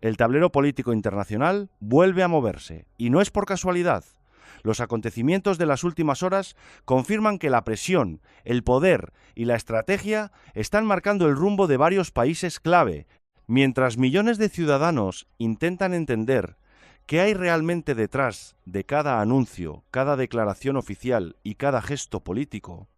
El tablero político internacional vuelve a moverse, y no es por casualidad. Los acontecimientos de las últimas horas confirman que la presión, el poder y la estrategia están marcando el rumbo de varios países clave, mientras millones de ciudadanos intentan entender qué hay realmente detrás de cada anuncio, cada declaración oficial y cada gesto político.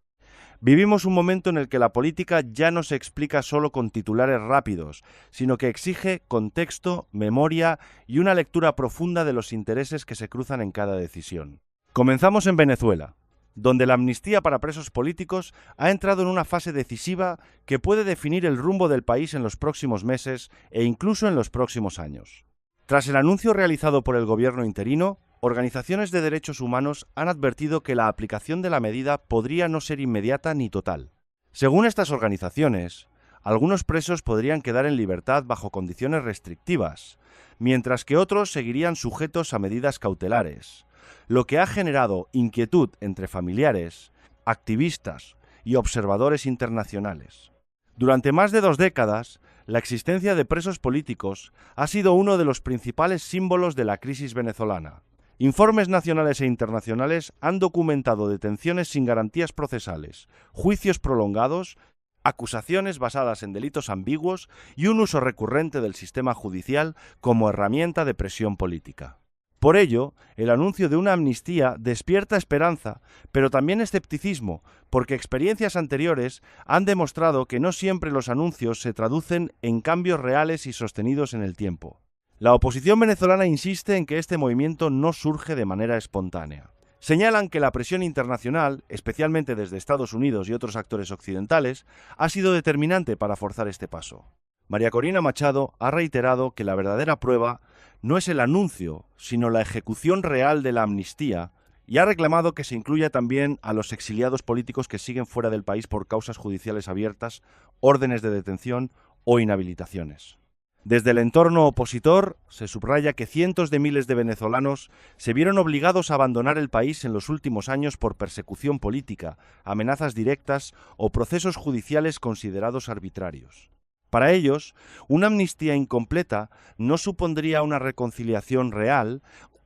Vivimos un momento en el que la política ya no se explica solo con titulares rápidos, sino que exige contexto, memoria y una lectura profunda de los intereses que se cruzan en cada decisión. Comenzamos en Venezuela, donde la amnistía para presos políticos ha entrado en una fase decisiva que puede definir el rumbo del país en los próximos meses e incluso en los próximos años. Tras el anuncio realizado por el gobierno interino, organizaciones de derechos humanos han advertido que la aplicación de la medida podría no ser inmediata ni total. Según estas organizaciones, algunos presos podrían quedar en libertad bajo condiciones restrictivas, mientras que otros seguirían sujetos a medidas cautelares, lo que ha generado inquietud entre familiares, activistas y observadores internacionales. Durante más de 2 décadas, la existencia de presos políticos ha sido uno de los principales símbolos de la crisis venezolana. Informes nacionales e internacionales han documentado detenciones sin garantías procesales, juicios prolongados, acusaciones basadas en delitos ambiguos y un uso recurrente del sistema judicial como herramienta de presión política. Por ello, el anuncio de una amnistía despierta esperanza, pero también escepticismo, porque experiencias anteriores han demostrado que no siempre los anuncios se traducen en cambios reales y sostenidos en el tiempo. La oposición venezolana insiste en que este movimiento no surge de manera espontánea. Señalan que la presión internacional, especialmente desde Estados Unidos y otros actores occidentales, ha sido determinante para forzar este paso. María Corina Machado ha reiterado que la verdadera prueba no es el anuncio, sino la ejecución real de la amnistía, y ha reclamado que se incluya también a los exiliados políticos que siguen fuera del país por causas judiciales abiertas, órdenes de detención o inhabilitaciones. Desde el entorno opositor se subraya que cientos de miles de venezolanos se vieron obligados a abandonar el país en los últimos años por persecución política, amenazas directas o procesos judiciales considerados arbitrarios. Para ellos, una amnistía incompleta no supondría una reconciliación real,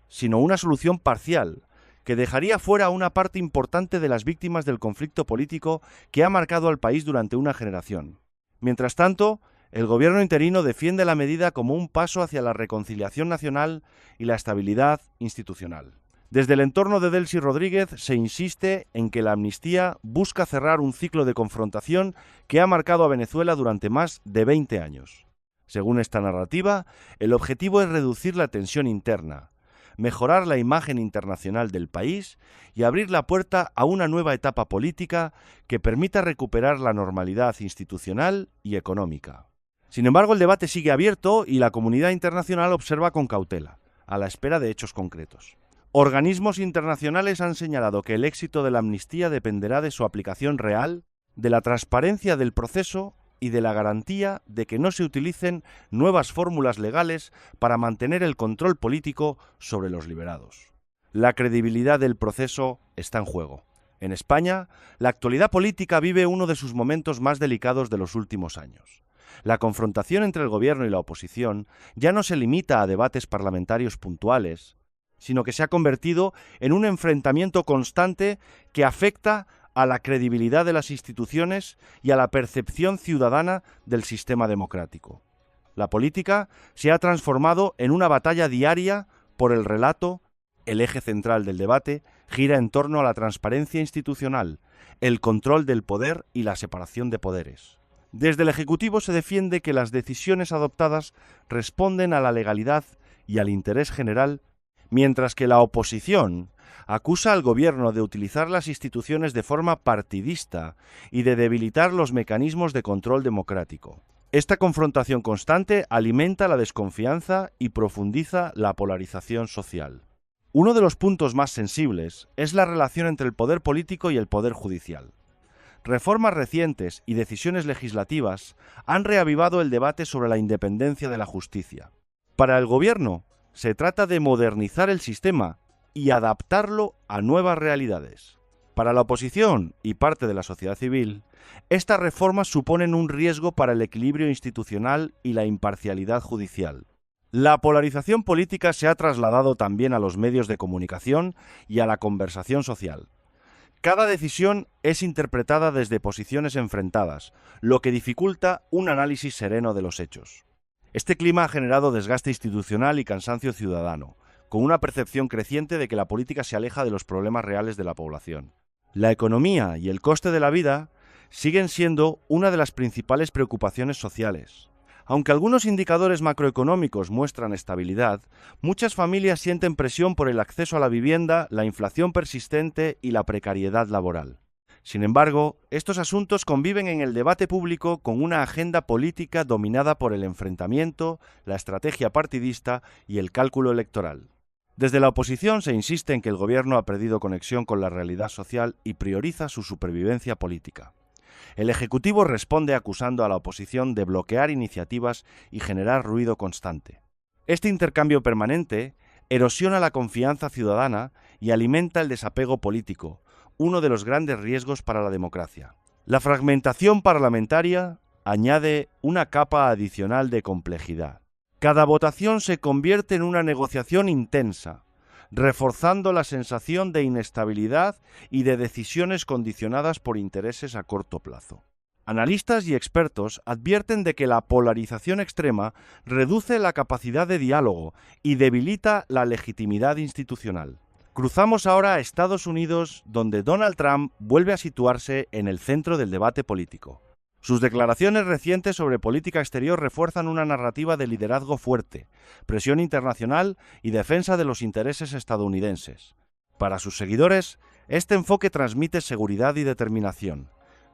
sino una solución parcial, que dejaría fuera a una parte importante de las víctimas del conflicto político que ha marcado al país durante una generación. Mientras tanto, el gobierno interino defiende la medida como un paso hacia la reconciliación nacional y la estabilidad institucional. Desde el entorno de Delcy Rodríguez se insiste en que la amnistía busca cerrar un ciclo de confrontación que ha marcado a Venezuela durante más de 20 años. Según esta narrativa, el objetivo es reducir la tensión interna, mejorar la imagen internacional del país y abrir la puerta a una nueva etapa política que permita recuperar la normalidad institucional y económica. Sin embargo, el debate sigue abierto y la comunidad internacional observa con cautela, a la espera de hechos concretos. Organismos internacionales han señalado que el éxito de la amnistía dependerá de su aplicación real, de la transparencia del proceso y de la garantía de que no se utilicen nuevas fórmulas legales para mantener el control político sobre los liberados. La credibilidad del proceso está en juego. En España, la actualidad política vive uno de sus momentos más delicados de los últimos años. La confrontación entre el gobierno y la oposición ya no se limita a debates parlamentarios puntuales, sino que se ha convertido en un enfrentamiento constante que afecta a la credibilidad de las instituciones y a la percepción ciudadana del sistema democrático. La política se ha transformado en una batalla diaria por el relato. El eje central del debate gira en torno a la transparencia institucional, el control del poder y la separación de poderes. Desde el Ejecutivo se defiende que las decisiones adoptadas responden a la legalidad y al interés general, mientras que la oposición acusa al gobierno de utilizar las instituciones de forma partidista y de debilitar los mecanismos de control democrático. Esta confrontación constante alimenta la desconfianza y profundiza la polarización social. Uno de los puntos más sensibles es la relación entre el poder político y el poder judicial. Reformas recientes y decisiones legislativas han reavivado el debate sobre la independencia de la justicia. Para el gobierno, se trata de modernizar el sistema y adaptarlo a nuevas realidades. Para la oposición y parte de la sociedad civil, estas reformas suponen un riesgo para el equilibrio institucional y la imparcialidad judicial. La polarización política se ha trasladado también a los medios de comunicación y a la conversación social. Cada decisión es interpretada desde posiciones enfrentadas, lo que dificulta un análisis sereno de los hechos. Este clima ha generado desgaste institucional y cansancio ciudadano, con una percepción creciente de que la política se aleja de los problemas reales de la población. La economía y el coste de la vida siguen siendo una de las principales preocupaciones sociales. Aunque algunos indicadores macroeconómicos muestran estabilidad, muchas familias sienten presión por el acceso a la vivienda, la inflación persistente y la precariedad laboral. Sin embargo, estos asuntos conviven en el debate público con una agenda política dominada por el enfrentamiento, la estrategia partidista y el cálculo electoral. Desde la oposición se insiste en que el gobierno ha perdido conexión con la realidad social y prioriza su supervivencia política. El Ejecutivo responde acusando a la oposición de bloquear iniciativas y generar ruido constante. Este intercambio permanente erosiona la confianza ciudadana y alimenta el desapego político, uno de los grandes riesgos para la democracia. La fragmentación parlamentaria añade una capa adicional de complejidad. Cada votación se convierte en una negociación intensa, reforzando la sensación de inestabilidad y de decisiones condicionadas por intereses a corto plazo. Analistas y expertos advierten de que la polarización extrema reduce la capacidad de diálogo y debilita la legitimidad institucional. Cruzamos ahora a Estados Unidos, donde Donald Trump vuelve a situarse en el centro del debate político. Sus declaraciones recientes sobre política exterior refuerzan una narrativa de liderazgo fuerte, presión internacional y defensa de los intereses estadounidenses. Para sus seguidores, este enfoque transmite seguridad y determinación.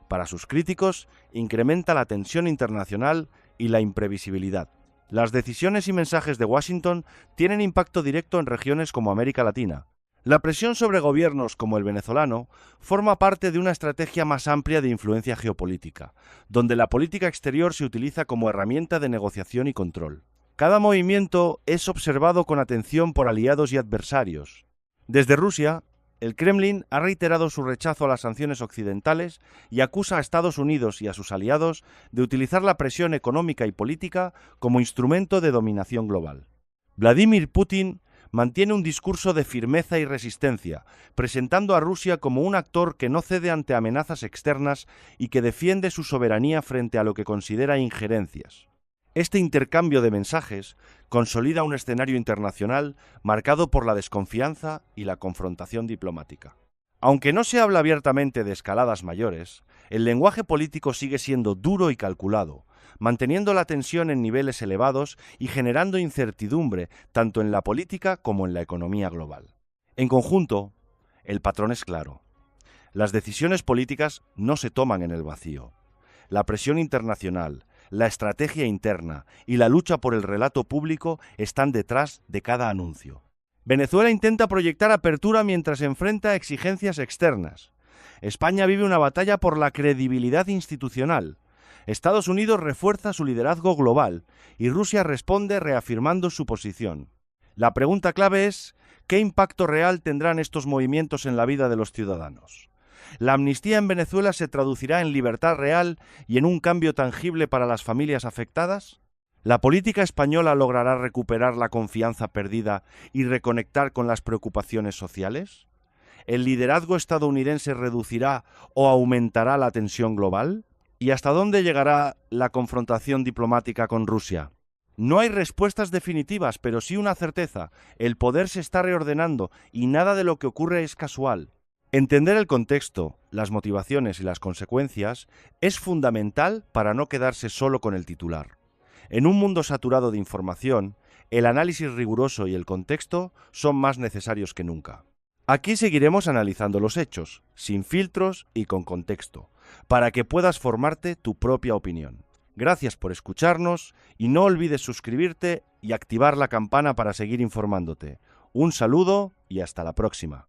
Para sus críticos, incrementa la tensión internacional y la imprevisibilidad. Las decisiones y mensajes de Washington tienen impacto directo en regiones como América Latina. La presión sobre gobiernos como el venezolano forma parte de una estrategia más amplia de influencia geopolítica, donde la política exterior se utiliza como herramienta de negociación y control. Cada movimiento es observado con atención por aliados y adversarios. Desde Rusia, el Kremlin ha reiterado su rechazo a las sanciones occidentales y acusa a Estados Unidos y a sus aliados de utilizar la presión económica y política como instrumento de dominación global. Vladimir Putin mantiene un discurso de firmeza y resistencia, presentando a Rusia como un actor que no cede ante amenazas externas y que defiende su soberanía frente a lo que considera injerencias. Este intercambio de mensajes consolida un escenario internacional marcado por la desconfianza y la confrontación diplomática. Aunque no se habla abiertamente de escaladas mayores, el lenguaje político sigue siendo duro y calculado, manteniendo la tensión en niveles elevados y generando incertidumbre tanto en la política como en la economía global. En conjunto, el patrón es claro. Las decisiones políticas no se toman en el vacío. La presión internacional, la estrategia interna y la lucha por el relato público están detrás de cada anuncio. Venezuela intenta proyectar apertura mientras enfrenta exigencias externas. España vive una batalla por la credibilidad institucional. Estados Unidos refuerza su liderazgo global y Rusia responde reafirmando su posición. La pregunta clave es, ¿qué impacto real tendrán estos movimientos en la vida de los ciudadanos? ¿La amnistía en Venezuela se traducirá en libertad real y en un cambio tangible para las familias afectadas? ¿La política española logrará recuperar la confianza perdida y reconectar con las preocupaciones sociales? ¿El liderazgo estadounidense reducirá o aumentará la tensión global? ¿Y hasta dónde llegará la confrontación diplomática con Rusia? No hay respuestas definitivas, pero sí una certeza: el poder se está reordenando y nada de lo que ocurre es casual. Entender el contexto, las motivaciones y las consecuencias es fundamental para no quedarse solo con el titular. En un mundo saturado de información, el análisis riguroso y el contexto son más necesarios que nunca. Aquí seguiremos analizando los hechos, sin filtros y con contexto, para que puedas formarte tu propia opinión. Gracias por escucharnos y no olvides suscribirte y activar la campana para seguir informándote. Un saludo y hasta la próxima.